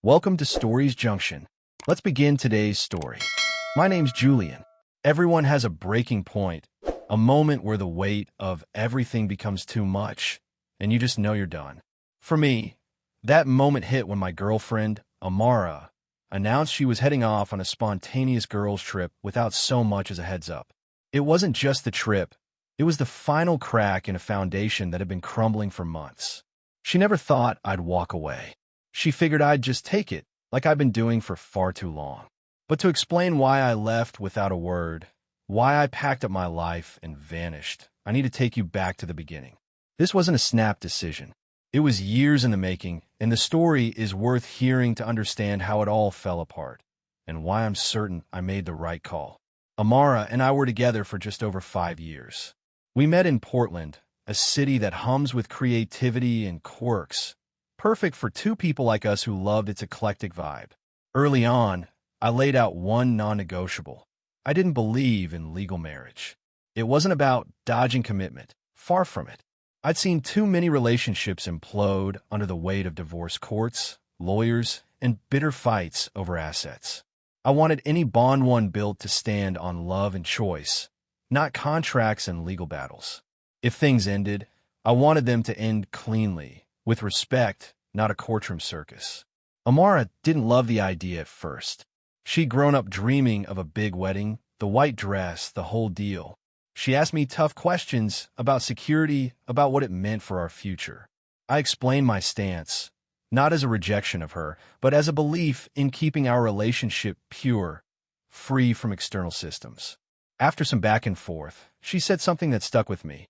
Welcome to Stories Junction. Let's begin today's story. My name's Julian. Everyone has a breaking point, a moment where the weight of everything becomes too much, and you just know you're done. For me, that moment hit when my girlfriend, Amara, announced she was heading off on a spontaneous girls' trip without so much as a heads up. It wasn't just the trip, it was the final crack in a foundation that had been crumbling for months. She never thought I'd walk away. She figured I'd just take it, like I've been doing for far too long. But to explain why I left without a word, why I packed up my life and vanished, I need to take you back to the beginning. This wasn't a snap decision. It was years in the making, and the story is worth hearing to understand how it all fell apart, and why I'm certain I made the right call. Amara and I were together for just over 5 years. We met in Portland, a city that hums with creativity and quirks, perfect for two people like us who loved its eclectic vibe. Early on, I laid out one non-negotiable. I didn't believe in legal marriage. It wasn't about dodging commitment. Far from it. I'd seen too many relationships implode under the weight of divorce courts, lawyers, and bitter fights over assets. I wanted any bond one built to stand on love and choice, not contracts and legal battles. If things ended, I wanted them to end cleanly, with respect, not a courtroom circus. Amara didn't love the idea at first. She'd grown up dreaming of a big wedding, the white dress, the whole deal. She asked me tough questions about security, about what it meant for our future. I explained my stance, not as a rejection of her, but as a belief in keeping our relationship pure, free from external systems. After some back and forth, she said something that stuck with me.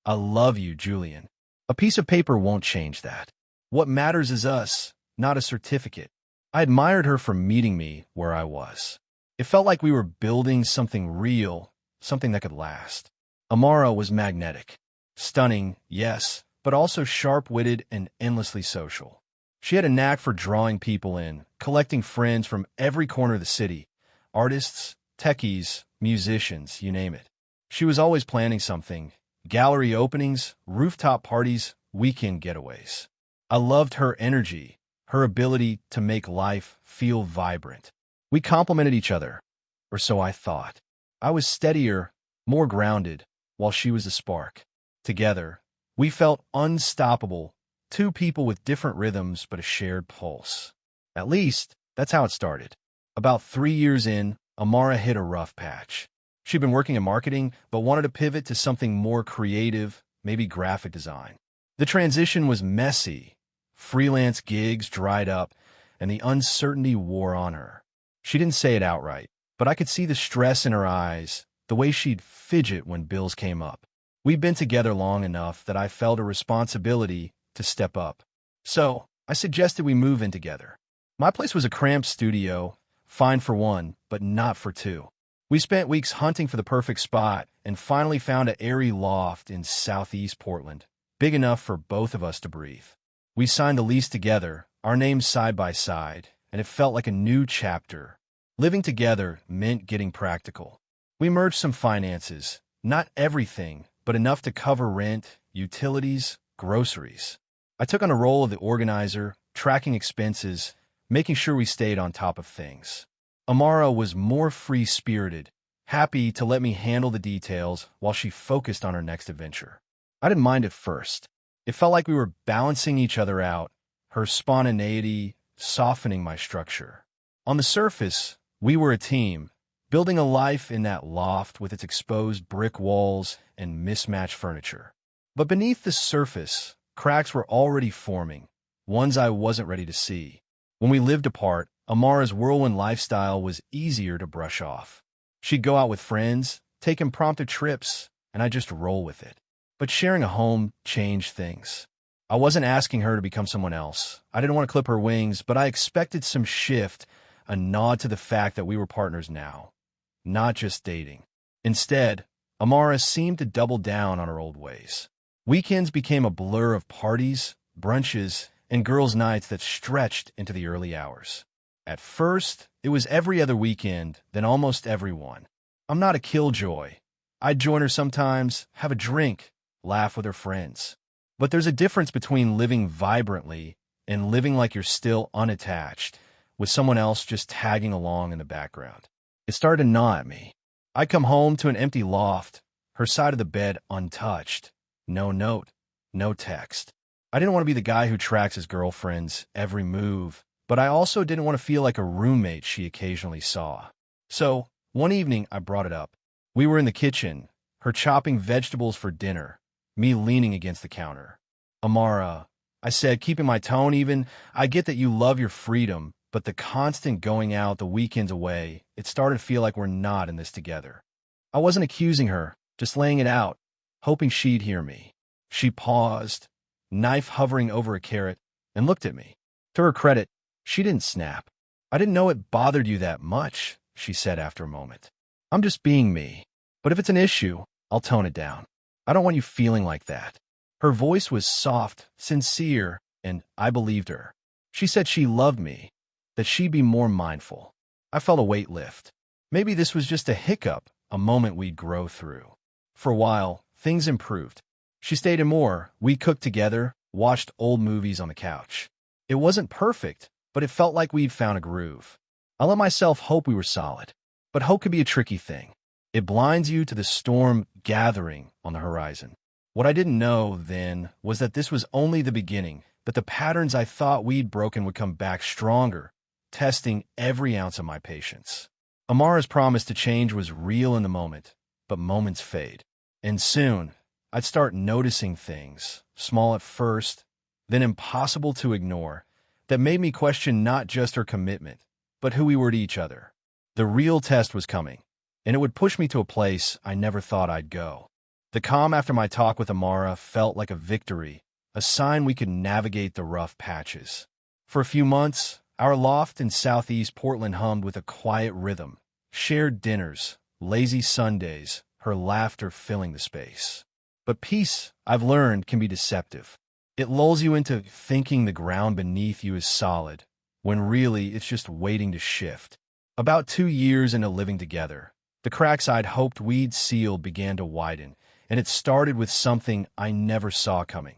"I love you, Julian. A piece of paper won't change that. What matters is us, not a certificate." I admired her for meeting me where I was. It felt like we were building something real, something that could last. Amara was magnetic. Stunning, yes, but also sharp-witted and endlessly social. She had a knack for drawing people in, collecting friends from every corner of the city. Artists, techies, musicians, you name it. She was always planning something. Gallery openings, rooftop parties, weekend getaways. I loved her energy, her ability to make life feel vibrant. We complemented each other, or so I thought. I was steadier, more grounded, while she was a spark. Together, we felt unstoppable, two people with different rhythms but a shared pulse. At least, that's how it started. About 3 years in, Amara hit a rough patch. She'd been working in marketing, but wanted to pivot to something more creative, maybe graphic design. The transition was messy. Freelance gigs dried up, and the uncertainty wore on her. She didn't say it outright, but I could see the stress in her eyes, the way she'd fidget when bills came up. We'd been together long enough that I felt a responsibility to step up. So, I suggested we move in together. My place was a cramped studio, fine for one, but not for two. We spent weeks hunting for the perfect spot and finally found an airy loft in southeast Portland, big enough for both of us to breathe. We signed the lease together, our names side by side, and it felt like a new chapter. Living together meant getting practical. We merged some finances, not everything, but enough to cover rent, utilities, groceries. I took on a role of the organizer, tracking expenses, making sure we stayed on top of things. Amara was more free-spirited, happy to let me handle the details while she focused on her next adventure. I didn't mind at first. It felt like we were balancing each other out, her spontaneity softening my structure. On the surface, we were a team, building a life in that loft with its exposed brick walls and mismatched furniture. But beneath the surface, cracks were already forming, ones I wasn't ready to see. When we lived apart, Amara's whirlwind lifestyle was easier to brush off. She'd go out with friends, take impromptu trips, and I'd just roll with it. But sharing a home changed things. I wasn't asking her to become someone else. I didn't want to clip her wings, but I expected some shift, a nod to the fact that we were partners now, not just dating. Instead, Amara seemed to double down on her old ways. Weekends became a blur of parties, brunches, and girls' nights that stretched into the early hours. At first, it was every other weekend, then almost every one. I'm not a killjoy. I'd join her sometimes, have a drink, laugh with her friends. But there's a difference between living vibrantly and living like you're still unattached, with someone else just tagging along in the background. It started to gnaw at me. I come home to an empty loft, her side of the bed untouched. No note, no text. I didn't want to be the guy who tracks his girlfriend's every move, but I also didn't want to feel like a roommate she occasionally saw. So, one evening, I brought it up. We were in the kitchen, her chopping vegetables for dinner, me leaning against the counter. Amara, I said, keeping my tone even, I get that you love your freedom, but the constant going out, the weekends away, it started to feel like we're not in this together. I wasn't accusing her, just laying it out, hoping she'd hear me. She paused, knife hovering over a carrot, and looked at me. To her credit, she didn't snap. I didn't know it bothered you that much, she said after a moment. I'm just being me. But if it's an issue, I'll tone it down. I don't want you feeling like that. Her voice was soft, sincere, and I believed her. She said she loved me, that she'd be more mindful. I felt a weight lift. Maybe this was just a hiccup, a moment we'd grow through. For a while, things improved. She stayed in more. We cooked together, watched old movies on the couch. It wasn't perfect, but it felt like we'd found a groove. I let myself hope we were solid. But hope could be a tricky thing. It blinds you to the storm gathering on the horizon. What I didn't know then was that this was only the beginning, but the patterns I thought we'd broken would come back stronger, testing every ounce of my patience. Amara's promise to change was real in the moment, but moments fade. And soon, I'd start noticing things, small at first, then impossible to ignore, that made me question not just her commitment, but who we were to each other. The real test was coming, and it would push me to a place I never thought I'd go. The calm after my talk with Amara felt like a victory, a sign we could navigate the rough patches. For a few months, our loft in southeast Portland hummed with a quiet rhythm, shared dinners, lazy Sundays, her laughter filling the space. But peace, I've learned, can be deceptive. It lulls you into thinking the ground beneath you is solid, when really it's just waiting to shift. About 2 years into living together, the cracks I'd hoped we'd sealed began to widen, and it started with something I never saw coming: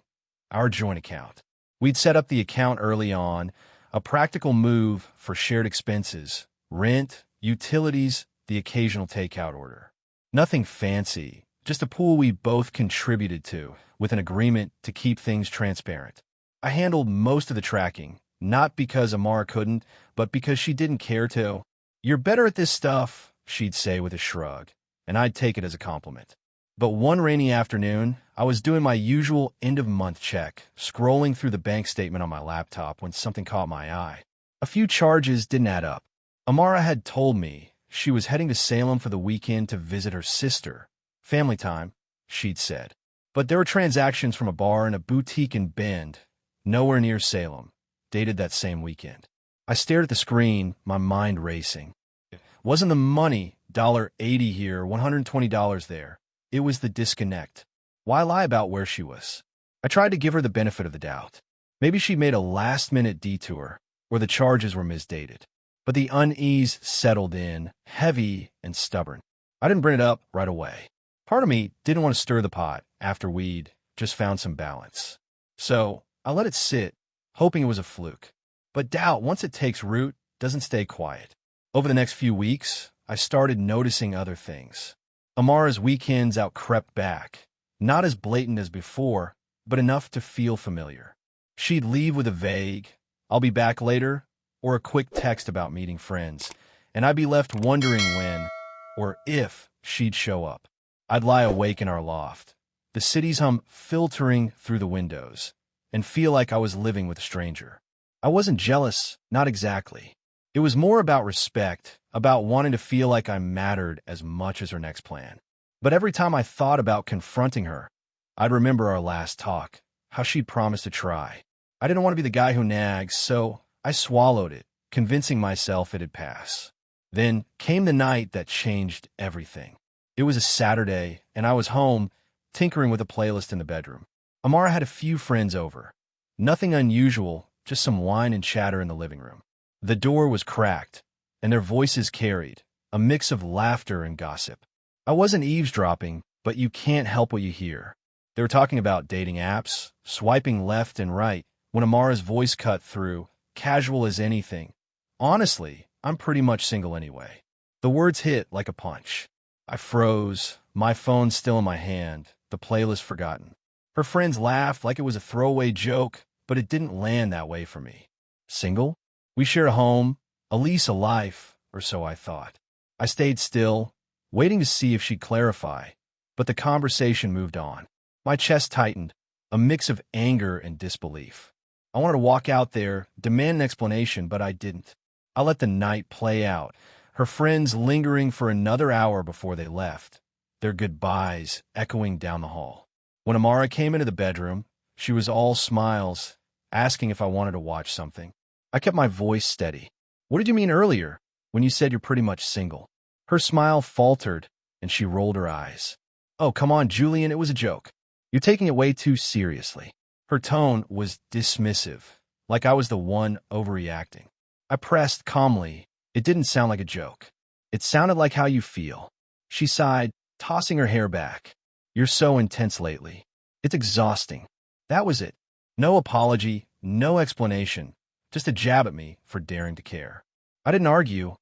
our joint account. We'd set up the account early on, a practical move for shared expenses, rent, utilities, the occasional takeout order. Nothing fancy, just a pool we both contributed to, with an agreement to keep things transparent. I handled most of the tracking, not because Amara couldn't, but because she didn't care to. "You're better at this stuff," she'd say with a shrug, and I'd take it as a compliment. But one rainy afternoon, I was doing my usual end-of-month check, scrolling through the bank statement on my laptop when something caught my eye. A few charges didn't add up. Amara had told me she was heading to Salem for the weekend to visit her sister. Family time, she'd said. But there were transactions from a bar and a boutique in Bend, nowhere near Salem, dated that same weekend. I stared at the screen, my mind racing. It wasn't the money, $80 here, $120 there. It was the disconnect. Why lie about where she was? I tried to give her the benefit of the doubt. Maybe she made a last-minute detour, or the charges were misdated. But the unease settled in, heavy and stubborn. I didn't bring it up right away. Part of me didn't want to stir the pot after we'd just found some balance. So I let it sit, hoping it was a fluke. But doubt, once it takes root, doesn't stay quiet. Over the next few weeks, I started noticing other things. Amara's weekends out-crept back, not as blatant as before, but enough to feel familiar. She'd leave with a vague, "I'll be back later," or a quick text about meeting friends, and I'd be left wondering when, or if, she'd show up. I'd lie awake in our loft, the city's hum filtering through the windows, and feel like I was living with a stranger. I wasn't jealous, not exactly. It was more about respect, about wanting to feel like I mattered as much as her next plan. But every time I thought about confronting her, I'd remember our last talk, how she'd promised to try. I didn't want to be the guy who nags, so I swallowed it, convincing myself it'd pass. Then came the night that changed everything. It was a Saturday, and I was home, tinkering with a playlist in the bedroom. Amara had a few friends over. Nothing unusual, just some wine and chatter in the living room. The door was cracked, and their voices carried, a mix of laughter and gossip. I wasn't eavesdropping, but you can't help what you hear. They were talking about dating apps, swiping left and right, when Amara's voice cut through, casual as anything. Honestly, I'm pretty much single anyway. The words hit like a punch. I froze, my phone still in my hand, the playlist forgotten. Her friends laughed like it was a throwaway joke, but it didn't land that way for me. Single? We share a home, a lease, a life, or so I thought. I stayed still, waiting to see if she'd clarify, but the conversation moved on. My chest tightened, a mix of anger and disbelief. I wanted to walk out there, demand an explanation, but I didn't. I let the night play out, her friends lingering for another hour before they left, their goodbyes echoing down the hall. When Amara came into the bedroom, she was all smiles, asking if I wanted to watch something. I kept my voice steady. What did you mean earlier, when you said you're pretty much single? Her smile faltered, and she rolled her eyes. Oh, come on, Julian, it was a joke. You're taking it way too seriously. Her tone was dismissive, like I was the one overreacting. I pressed calmly. It didn't sound like a joke. It sounded like how you feel. She sighed, tossing her hair back. You're so intense lately. It's exhausting. That was it. No apology, no explanation, just a jab at me for daring to care. I didn't argue.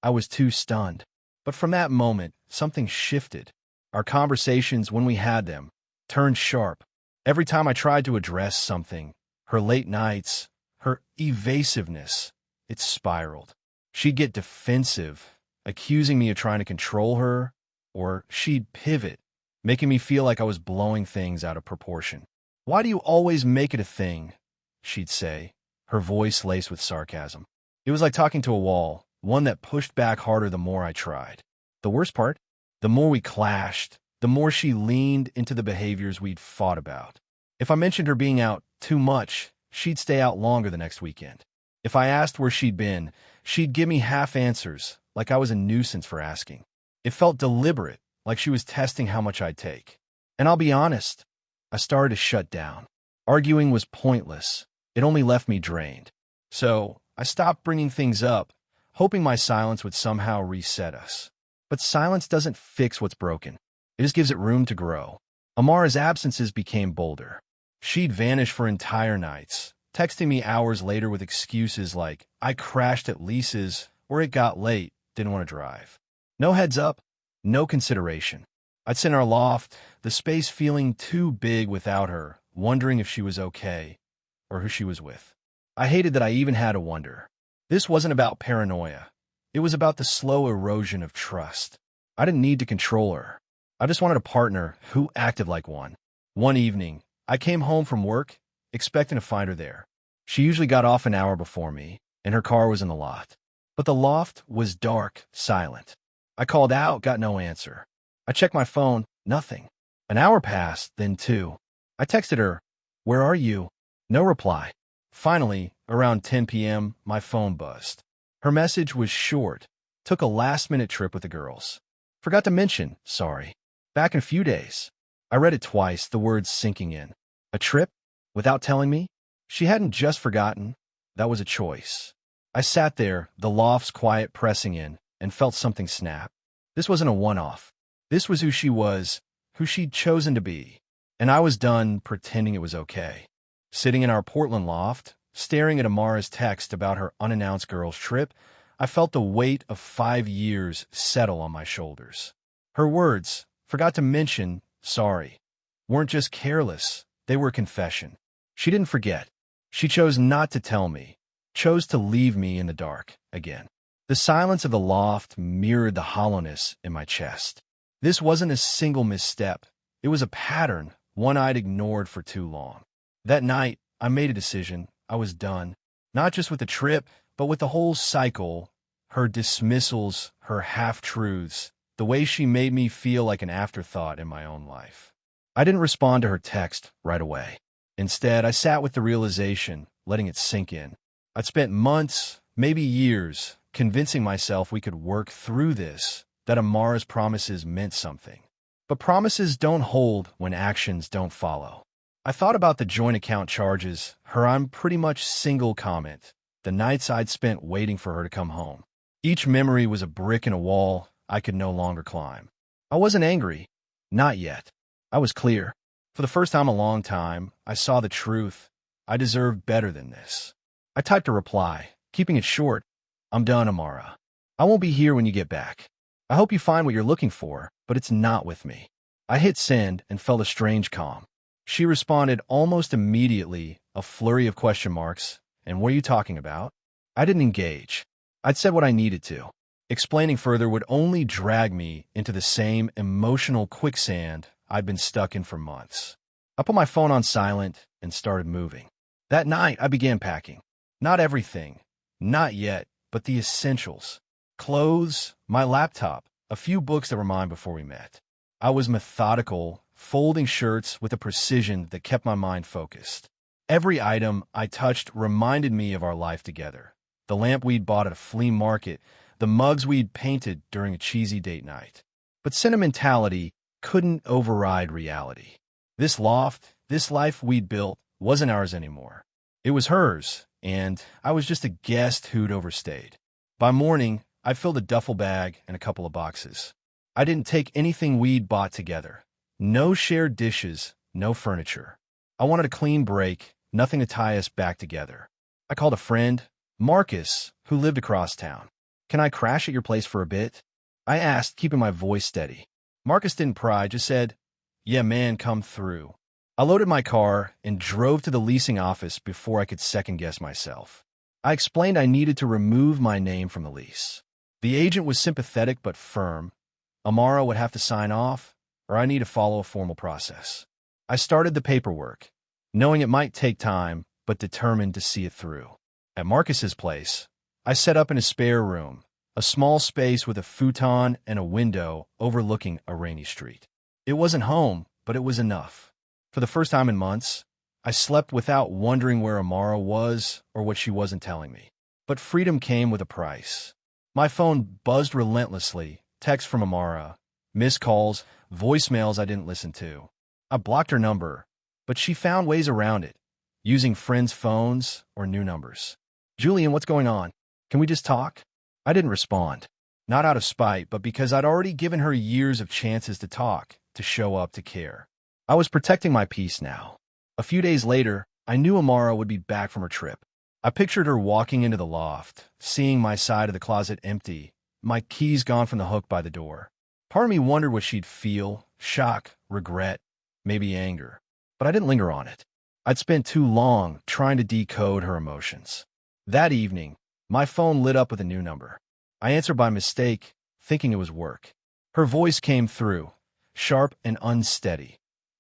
I was too stunned. But from that moment, something shifted. Our conversations, when we had them, turned sharp. Every time I tried to address something, her late nights, her evasiveness, it spiraled. She'd get defensive, accusing me of trying to control her, or she'd pivot, making me feel like I was blowing things out of proportion. Why do you always make it a thing? She'd say, her voice laced with sarcasm. It was like talking to a wall, one that pushed back harder the more I tried. The worst part? The more we clashed, the more she leaned into the behaviors we'd fought about. If I mentioned her being out too much, she'd stay out longer the next weekend. If I asked where she'd been, she'd give me half answers, like I was a nuisance for asking. It felt deliberate, like she was testing how much I'd take. And I'll be honest, I started to shut down. Arguing was pointless. It only left me drained. So I stopped bringing things up, hoping my silence would somehow reset us. But silence doesn't fix what's broken. It just gives it room to grow. Amara's absences became bolder. She'd vanish for entire nights, texting me hours later with excuses like, I crashed at Lisa's, or it got late, didn't want to drive. No heads up, no consideration. I'd sit in our loft, the space feeling too big without her, wondering if she was okay, or who she was with. I hated that I even had to wonder. This wasn't about paranoia. It was about the slow erosion of trust. I didn't need to control her. I just wanted a partner who acted like one. One evening, I came home from work, expecting to find her there. She usually got off an hour before me, and her car was in the lot. But the loft was dark, silent. I called out, got no answer. I checked my phone, nothing. An hour passed, then two. I texted her, where are you? No reply. Finally, around 10 p.m., my phone buzzed. Her message was short. Took a last-minute trip with the girls. Forgot to mention, sorry. Back in a few days. I read it twice, the words sinking in. A trip? Without telling me? She hadn't just forgotten. That was a choice. I sat there, the loft's quiet pressing in, and felt something snap. This wasn't a one-off. This was who she was, who she'd chosen to be. And I was done pretending it was okay. Sitting in our Portland loft, staring at Amara's text about her unannounced girls' trip, I felt the weight of 5 years settle on my shoulders. Her words, forgot to mention, sorry, weren't just careless, they were confession. She didn't forget. She chose not to tell me, chose to leave me in the dark again. The silence of the loft mirrored the hollowness in my chest. This wasn't a single misstep. It was a pattern, one I'd ignored for too long. That night, I made a decision. I was done. Not just with the trip, but with the whole cycle, her dismissals, her half-truths, the way she made me feel like an afterthought in my own life. I didn't respond to her text right away. Instead, I sat with the realization, letting it sink in. I'd spent months, maybe years, convincing myself we could work through this, that Amara's promises meant something. But promises don't hold when actions don't follow. I thought about the joint account charges, her I'm pretty much single comment, the nights I'd spent waiting for her to come home. Each memory was a brick in a wall I could no longer climb. I wasn't angry. Not yet. I was clear. For the first time in a long time, I saw the truth. I deserve better than this. I typed a reply, keeping it short. I'm done, Amara. I won't be here when you get back. I hope you find what you're looking for, but it's not with me. I hit send and felt a strange calm. She responded almost immediately, a flurry of question marks. And what are you talking about? I didn't engage. I'd said what I needed to. Explaining further would only drag me into the same emotional quicksand I'd been stuck in for months. I put my phone on silent and started moving. That night, I began packing. Not everything, not yet, but the essentials. Clothes, my laptop, a few books that were mine before we met. I was methodical, folding shirts with a precision that kept my mind focused. Every item I touched reminded me of our life together. The lamp we'd bought at a flea market, the mugs we'd painted during a cheesy date night. But sentimentality couldn't override reality. This loft, this life we'd built, wasn't ours anymore. It was hers, and I was just a guest who'd overstayed. By morning, I filled a duffel bag and a couple of boxes. I didn't take anything we'd bought together. No shared dishes, no furniture. I wanted a clean break, nothing to tie us back together. I called a friend, Marcus, who lived across town. Can I crash at your place for a bit? I asked, keeping my voice steady. Marcus didn't pry, just said, yeah, man, come through. I loaded my car and drove to the leasing office before I could second-guess myself. I explained I needed to remove my name from the lease. The agent was sympathetic but firm. Amara would have to sign off, or I need to follow a formal process. I started the paperwork, knowing it might take time, but determined to see it through. At Marcus's place, I set up in his spare room, a small space with a futon and a window overlooking a rainy street. It wasn't home, but it was enough. For the first time in months, I slept without wondering where Amara was or what she wasn't telling me. But freedom came with a price. My phone buzzed relentlessly, texts from Amara, missed calls, voicemails I didn't listen to. I blocked her number, but she found ways around it, using friends' phones or new numbers. Julian, what's going on? Can we just talk? I didn't respond. Not out of spite, but because I'd already given her years of chances to talk, to show up, to care. I was protecting my peace now. A few days later, I knew Amara would be back from her trip. I pictured her walking into the loft, seeing my side of the closet empty, my keys gone from the hook by the door. Part of me wondered what she'd feel, shock, regret, maybe anger. But I didn't linger on it. I'd spent too long trying to decode her emotions. That evening, my phone lit up with a new number. I answered by mistake, thinking it was work. Her voice came through, sharp and unsteady.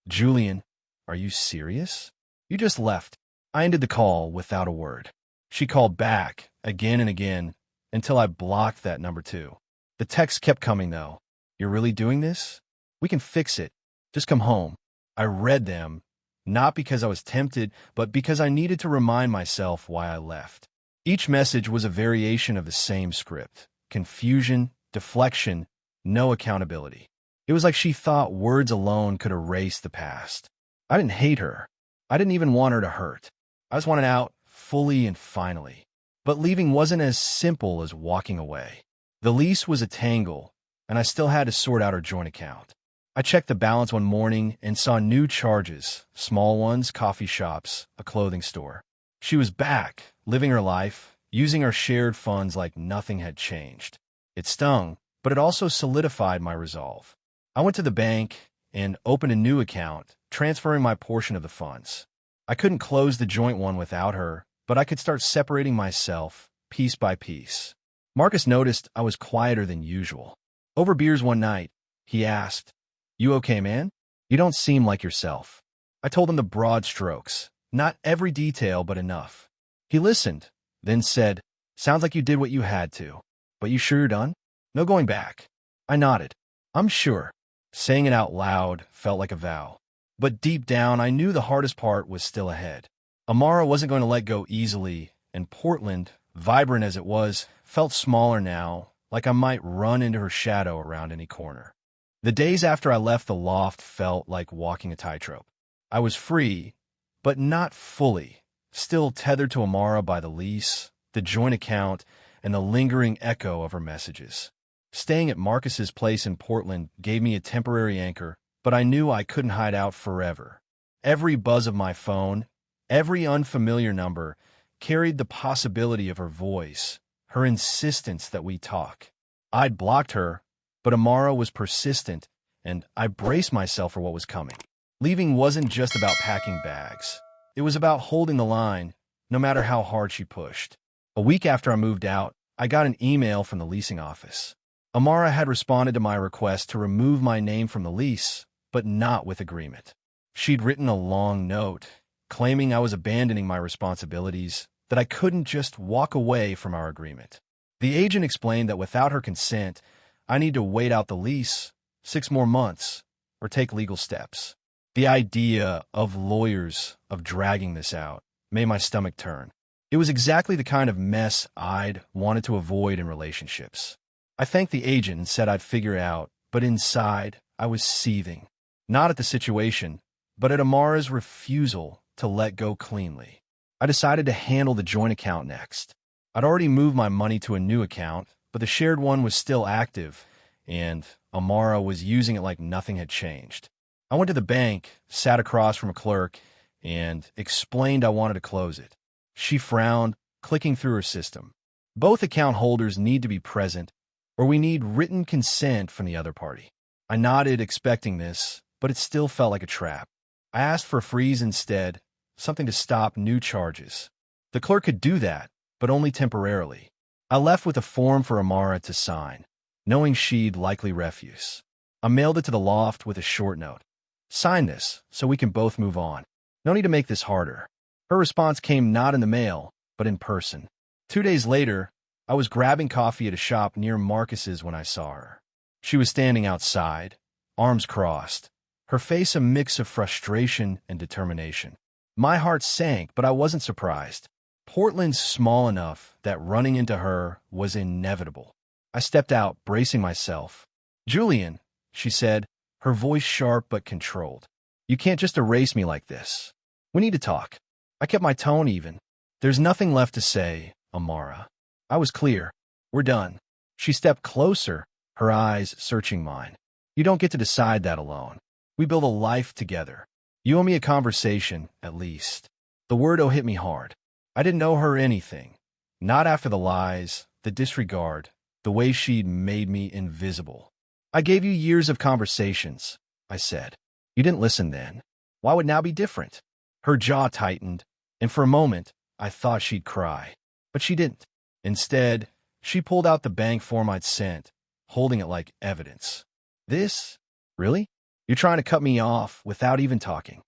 Julian, are you serious? You just left. I ended the call without a word. She called back, again and again, until I blocked that number too. The texts kept coming though. You're really doing this? We can fix it. Just come home. I read them, not because I was tempted, but because I needed to remind myself why I left. Each message was a variation of the same script. Confusion, deflection, no accountability. It was like she thought words alone could erase the past. I didn't hate her. I didn't even want her to hurt. I just wanted out, fully and finally. But leaving wasn't as simple as walking away. The lease was a tangle, and I still had to sort out her joint account. I checked the balance one morning and saw new charges, small ones, coffee shops, a clothing store. She was back, living her life, using our shared funds like nothing had changed. It stung, but it also solidified my resolve. I went to the bank and opened a new account, transferring my portion of the funds. I couldn't close the joint one without her, but I could start separating myself, piece by piece. Marcus noticed I was quieter than usual. Over beers one night, he asked, "You okay, man? You don't seem like yourself." I told him the broad strokes, not every detail, but enough. He listened, then said, "Sounds like you did what you had to. But you sure you're done? No going back?" I nodded. "I'm sure." Saying it out loud felt like a vow. But deep down, I knew the hardest part was still ahead. Amara wasn't going to let go easily, and Portland, vibrant as it was, felt smaller now, like I might run into her shadow around any corner. The days after I left the loft felt like walking a tightrope. I was free, but not fully, still tethered to Amara by the lease, the joint account, and the lingering echo of her messages. Staying at Marcus's place in Portland gave me a temporary anchor, but I knew I couldn't hide out forever. Every buzz of my phone, Every unfamiliar number carried the possibility of her voice, her insistence that we talk. I'd blocked her, but Amara was persistent, and I braced myself for what was coming. Leaving wasn't just about packing bags. It was about holding the line, no matter how hard she pushed. A week after I moved out, I got an email from the leasing office. Amara had responded to my request to remove my name from the lease, but not with agreement. She'd written a long note, claiming I was abandoning my responsibilities, that I couldn't just walk away from our agreement. The agent explained that without her consent, I need to wait out the lease 6 more months or take legal steps. The idea of lawyers of dragging this out made my stomach turn. It was exactly the kind of mess I'd wanted to avoid in relationships. I thanked the agent and said I'd figure it out, but inside, I was seething. Not at the situation, but at Amara's refusal to let go cleanly. I decided to handle the joint account next. I'd already moved my money to a new account, but the shared one was still active, and Amara was using it like nothing had changed. I went to the bank, sat across from a clerk, and explained I wanted to close it. She frowned, clicking through her system. Both account holders need to be present, or we need written consent from the other party. I nodded, expecting this, but it still felt like a trap. I asked for a freeze instead, something to stop new charges. The clerk could do that, but only temporarily. I left with a form for Amara to sign, knowing she'd likely refuse. I mailed it to the loft with a short note. Sign this, so we can both move on. No need to make this harder. Her response came not in the mail, but in person. 2 days later, I was grabbing coffee at a shop near Marcus's when I saw her. She was standing outside, arms crossed, her face a mix of frustration and determination. My heart sank, but I wasn't surprised. Portland's small enough that running into her was inevitable. I stepped out, bracing myself. "Julian," she said, her voice sharp but controlled. "You can't just erase me like this. We need to talk." I kept my tone even. "There's nothing left to say, Amara." I was clear. "We're done." She stepped closer, her eyes searching mine. "You don't get to decide that alone. We build a life together. You owe me a conversation, at least." The word "oh" hit me hard. I didn't owe her anything. Not after the lies, the disregard, the way she'd made me invisible. "I gave you years of conversations," I said. "You didn't listen then. Why would now be different?" Her jaw tightened, and for a moment, I thought she'd cry. But she didn't. Instead, she pulled out the bank form I'd sent, holding it like evidence. "This? Really? You're trying to cut me off without even talking?"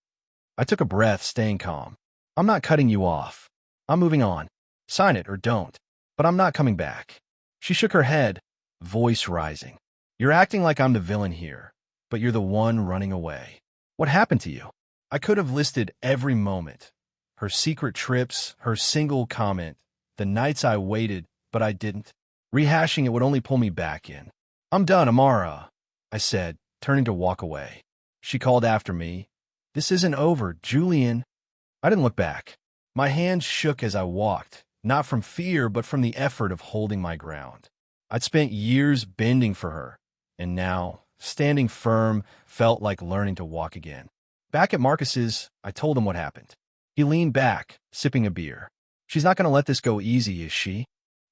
I took a breath, staying calm. "I'm not cutting you off. I'm moving on. Sign it or don't. But I'm not coming back." She shook her head, voice rising. "You're acting like I'm the villain here, but you're the one running away. What happened to you?" I could have listed every moment. Her secret trips, her single comment, the nights I waited, but I didn't. Rehashing it would only pull me back in. "I'm done, Amara," I said, turning to walk away. She called after me. "This isn't over, Julian." I didn't look back. My hands shook as I walked, not from fear, but from the effort of holding my ground. I'd spent years bending for her, and now, standing firm, felt like learning to walk again. Back at Marcus's, I told him what happened. He leaned back, sipping a beer. "She's not going to let this go easy, is she?"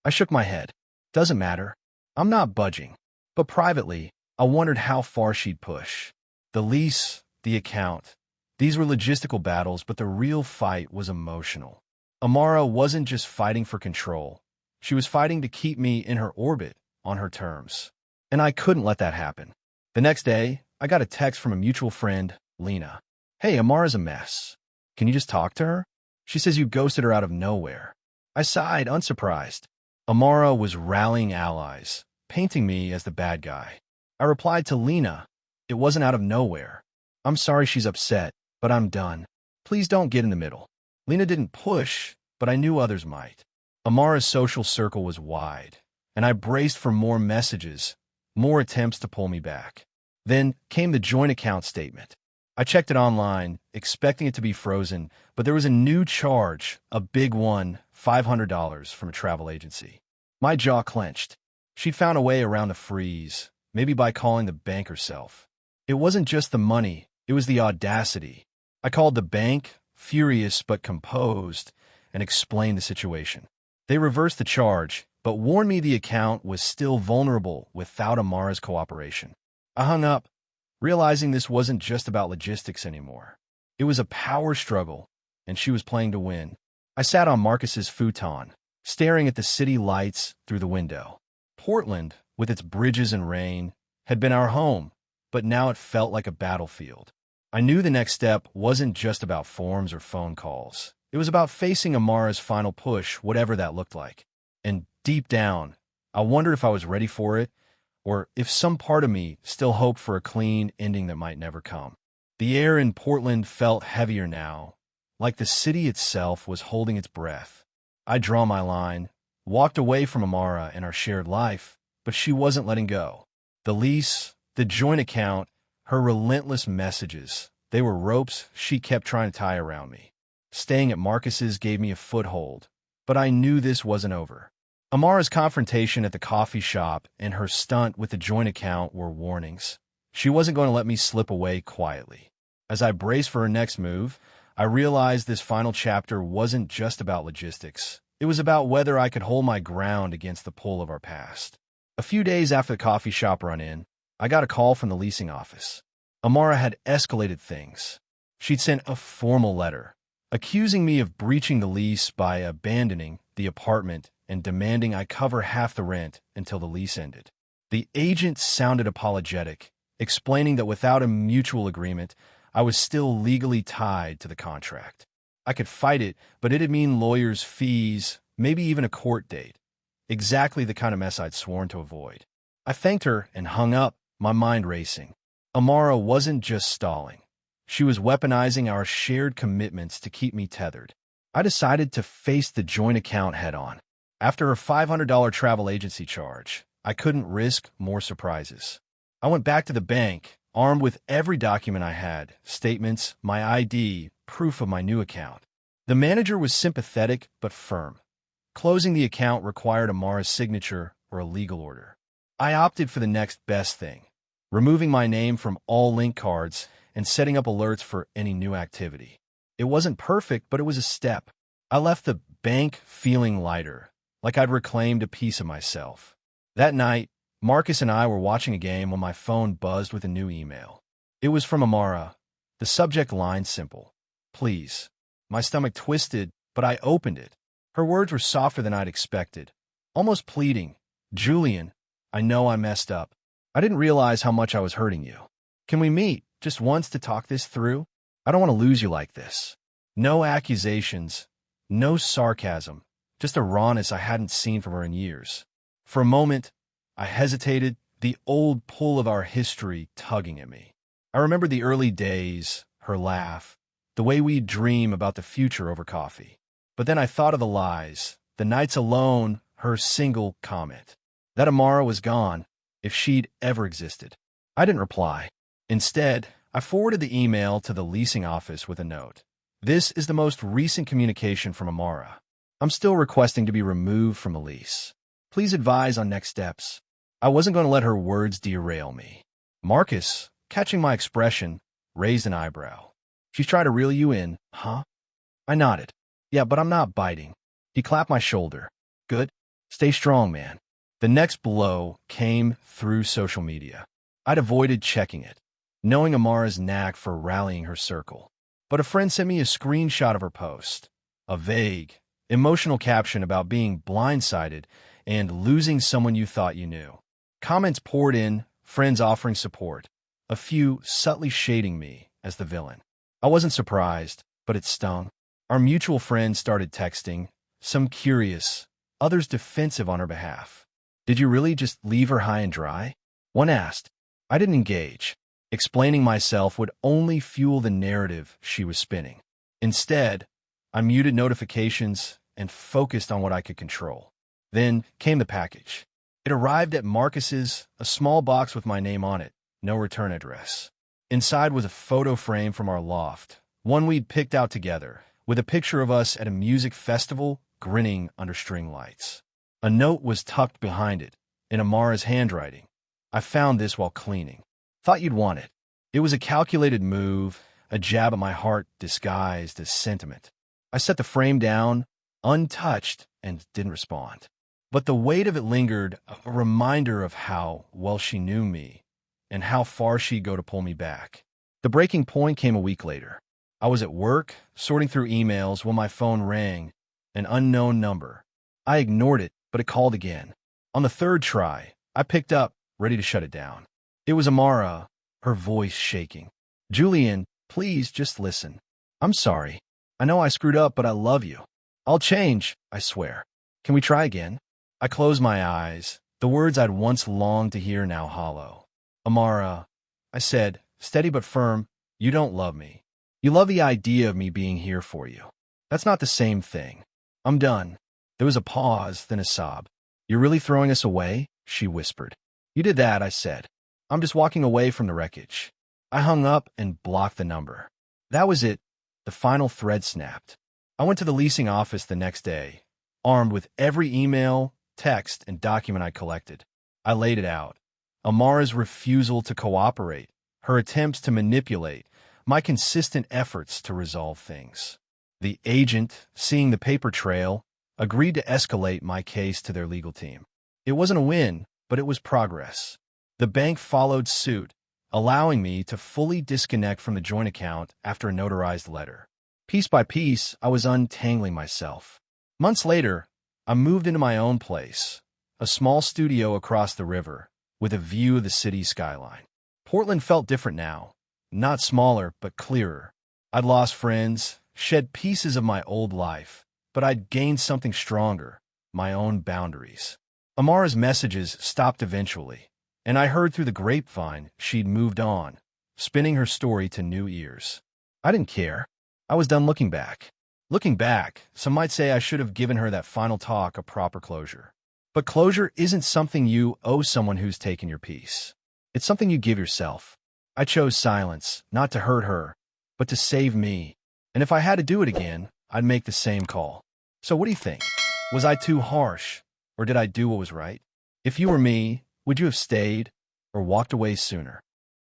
I shook my head. "Doesn't matter. I'm not budging." But privately, I wondered how far she'd push. The lease, the account. These were logistical battles, but the real fight was emotional. Amara wasn't just fighting for control. She was fighting to keep me in her orbit, on her terms. And I couldn't let that happen. The next day, I got a text from a mutual friend, Lena. "Hey, Amara's a mess. Can you just talk to her? She says you ghosted her out of nowhere." I sighed, unsurprised. Amara was rallying allies, painting me as the bad guy. I replied to Lena, "It wasn't out of nowhere. I'm sorry she's upset, but I'm done. Please don't get in the middle." Lena didn't push, but I knew others might. Amara's social circle was wide, and I braced for more messages, more attempts to pull me back. Then came the joint account statement. I checked it online, expecting it to be frozen, but there was a new charge, a big one, $500 from a travel agency. My jaw clenched. She'd found a way around the freeze, maybe by calling the bank herself. It wasn't just the money, it was the audacity. I called the bank, furious but composed, and explained the situation. They reversed the charge, but warned me the account was still vulnerable without Amara's cooperation. I hung up, realizing this wasn't just about logistics anymore. It was a power struggle, and she was playing to win. I sat on Marcus's futon, staring at the city lights through the window. Portland, with its bridges and rain, had been our home, but now it felt like a battlefield. I knew the next step wasn't just about forms or phone calls. It was about facing Amara's final push, whatever that looked like. And deep down, I wondered if I was ready for it, or if some part of me still hoped for a clean ending that might never come. The air in Portland felt heavier now, like the city itself was holding its breath. I draw my line, walked away from Amara and our shared life, but she wasn't letting go. The lease, the joint account, her relentless messages, they were ropes she kept trying to tie around me. Staying at Marcus's gave me a foothold, but I knew this wasn't over. Amara's confrontation at the coffee shop and her stunt with the joint account were warnings. She wasn't going to let me slip away quietly. As I braced for her next move, I realized this final chapter wasn't just about logistics. It was about whether I could hold my ground against the pull of our past. A few days after the coffee shop run-in, I got a call from the leasing office. Amara had escalated things. She'd sent a formal letter, accusing me of breaching the lease by abandoning the apartment and demanding I cover half the rent until the lease ended. The agent sounded apologetic, explaining that without a mutual agreement, I was still legally tied to the contract. I could fight it, but it'd mean lawyers' fees, maybe even a court date. Exactly the kind of mess I'd sworn to avoid. I thanked her and hung up, my mind racing. Amara wasn't just stalling. She was weaponizing our shared commitments to keep me tethered. I decided to face the joint account head-on. After her $500 travel agency charge, I couldn't risk more surprises. I went back to the bank, armed with every document I had, statements, my ID, proof of my new account. The manager was sympathetic but firm. Closing the account required Amara's signature or a legal order. I opted for the next best thing, removing my name from all link cards and setting up alerts for any new activity. It wasn't perfect, but it was a step. I left the bank feeling lighter, like I'd reclaimed a piece of myself. That night, Marcus and I were watching a game when my phone buzzed with a new email. It was from Amara. The subject line simple. Please. My stomach twisted, but I opened it. Her words were softer than I'd expected, almost pleading. Julian, I know I messed up. I didn't realize how much I was hurting you. Can we meet just once to talk this through? I don't want to lose you like this. No accusations, no sarcasm, just a rawness I hadn't seen from her in years. For a moment, I hesitated, the old pull of our history tugging at me. I remembered the early days, her laugh, the way we'd dream about the future over coffee. But then I thought of the lies, the nights alone, her single comment. That Amara was gone, if she'd ever existed. I didn't reply. Instead, I forwarded the email to the leasing office with a note. This is the most recent communication from Amara. I'm still requesting to be removed from the lease. Please advise on next steps. I wasn't going to let her words derail me. Marcus, catching my expression, raised an eyebrow. She's trying to reel you in, huh? I nodded. Yeah, but I'm not biting. He clapped my shoulder. Good. Stay strong, man. The next blow came through social media. I'd avoided checking it, knowing Amara's knack for rallying her circle. But a friend sent me a screenshot of her post, a vague, emotional caption about being blindsided and losing someone you thought you knew. Comments poured in, friends offering support, a few subtly shading me as the villain. I wasn't surprised, but it stung. Our mutual friends started texting, some curious, others defensive on her behalf. Did you really just leave her high and dry? One asked. I didn't engage. Explaining myself would only fuel the narrative she was spinning. Instead, I muted notifications and focused on what I could control. Then came the package. It arrived at Marcus's, a small box with my name on it, no return address. Inside was a photo frame from our loft, one we'd picked out together, with a picture of us at a music festival, grinning under string lights. A note was tucked behind it, in Amara's handwriting. I found this while cleaning. Thought you'd want it. It was a calculated move, a jab at my heart disguised as sentiment. I set the frame down, untouched, and didn't respond. But the weight of it lingered, a reminder of how well she knew me and how far she'd go to pull me back. The breaking point came a week later. I was at work, sorting through emails when my phone rang, an unknown number. I ignored it, but it called again. On the third try, I picked up, ready to shut it down. It was Amara, her voice shaking. "Julian, please just listen. I'm sorry. I know I screwed up, but I love you. I'll change, I swear. Can we try again?" I closed my eyes, the words I'd once longed to hear now hollow. "Amara," I said, steady but firm, "you don't love me. You love the idea of me being here for you. That's not the same thing. I'm done." There was a pause, then a sob. "You're really throwing us away?" she whispered. "You did that," I said. "I'm just walking away from the wreckage." I hung up and blocked the number. That was it. The final thread snapped. I went to the leasing office the next day, armed with every email, text, and document I collected. I laid it out. Amara's refusal to cooperate, her attempts to manipulate, my consistent efforts to resolve things. The agent, seeing the paper trail, agreed to escalate my case to their legal team. It wasn't a win, but it was progress. The bank followed suit, allowing me to fully disconnect from the joint account after a notarized letter. Piece by piece, I was untangling myself. Months later, I moved into my own place, a small studio across the river, with a view of the city's skyline. Portland felt different now, not smaller, but clearer. I'd lost friends, shed pieces of my old life, but I'd gained something stronger, my own boundaries. Amara's messages stopped eventually, and I heard through the grapevine she'd moved on, spinning her story to new ears. I didn't care. I was done looking back. Looking back, some might say I should have given her that final talk a proper closure. But closure isn't something you owe someone who's taken your peace. It's something you give yourself. I chose silence, not to hurt her, but to save me. And if I had to do it again, I'd make the same call. So what do you think? Was I too harsh, or did I do what was right? If you were me, would you have stayed or walked away sooner?